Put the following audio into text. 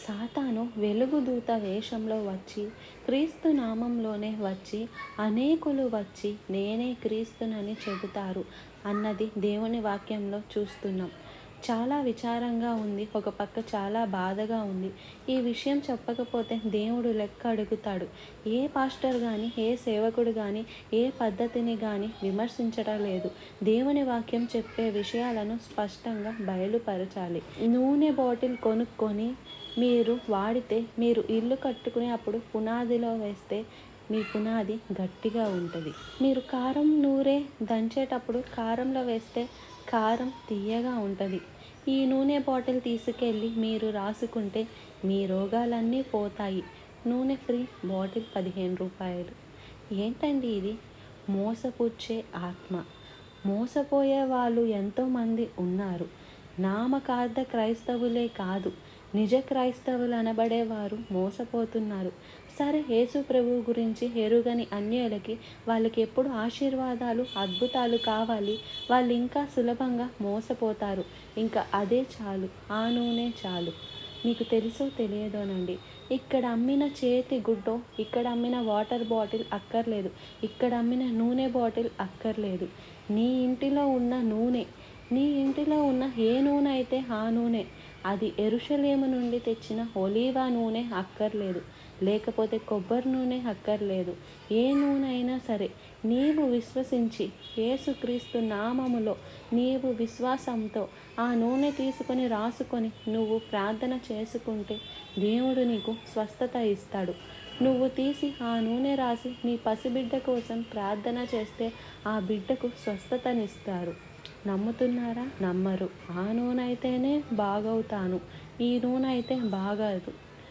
సాతాను వెలుగుదూత వేషంలో వచ్చి, క్రీస్తు నామంలోనే వచ్చి, అనేకులు వచ్చి నేనే క్రీస్తునని చెబుతారు అన్నది దేవుని వాక్యంలో చూస్తున్నాం. చాలా విచారంగా ఉంది. ఒక పక్క చాలా బాధగా ఉంది. ఈ విషయం చెప్పకపోతే దేవుడు లెక్క అడుగుతాడు. ఏ పాస్టర్ కానీ, ఏ సేవకుడు కానీ, ఏ పద్ధతిని కానీ విమర్శించడం లేదు. దేవుని వాక్యం చెప్పే విషయాలను స్పష్టంగా బయలుపరచాలి. నూనె బాటిల్ కొనుక్కొని మీరు వాడితే, మీరు ఇల్లు కట్టుకునే అప్పుడు పునాదిలో వేస్తే మీ పునాది గట్టిగా ఉంటుంది. మీరు కారం నూరే దంచేటప్పుడు కారంలో వేస్తే కారం తియ్యగా ఉంటుంది. ఈ నూనె బాటిల్ తీసుకెళ్ళి మీరు రాసుకుంటే మీ రోగాలన్నీ పోతాయి. నూనె ఫ్రీ బాటిల్ 15 రూపాయలు. ఏంటండి ఇది? మోసపుచ్చే ఆత్మ. మోసపోయే వాళ్ళు ఎంతోమంది ఉన్నారు. నామకార్థ క్రైస్తవులే కాదు, నిజ క్రైస్తవులు అనబడేవారు మోసపోతున్నారు. సరే, యేసు ప్రభువు గురించి ఎరుగని అన్యులకి వాళ్ళకి ఎప్పుడు ఆశీర్వాదాలు, అద్భుతాలు కావాలి. వాళ్ళు ఇంకా సులభంగా మోసపోతారు. ఇంకా అదే చాలు, ఆ నూనె చాలు. మీకు తెలుసో తెలియదోనండి, ఇక్కడ అమ్మిన చేతి గుడ్డో, ఇక్కడ అమ్మిన వాటర్ బాటిల్ అక్కర్లేదు, ఇక్కడ అమ్మిన నూనె బాటిల్ అక్కర్లేదు. నీ ఇంటిలో ఉన్న నూనె, నీ ఇంటిలో ఉన్న ఏ నూనె అయితే ఆ నూనె, అది యెరూషలేము నుండి తెచ్చిన ఒలీవ నూనె అక్కర్లేదు, లేకపోతే కొబ్బరి నూనె అక్కర్లేదు. ఏ నూనె అయినా సరే, నీవు విశ్వసించి యేసుక్రీస్తు నామములో నీవు విశ్వాసంతో ఆ నూనె తీసుకొని రాసుకొని నువ్వు ప్రార్థన చేసుకుంటే దేవుడు నీకు స్వస్థత ఇస్తాడు. నువ్వు తీసి ఆ నూనె రాసి నీ పసిబిడ్డ కోసం ప్రార్థన చేస్తే ఆ బిడ్డకు స్వస్థతనిస్తారు. నమ్ముతున్నారా? నమ్మరు. ఆ నూనె అయితేనే బాగవుతాను, ఈ నూనె అయితే బాగదు.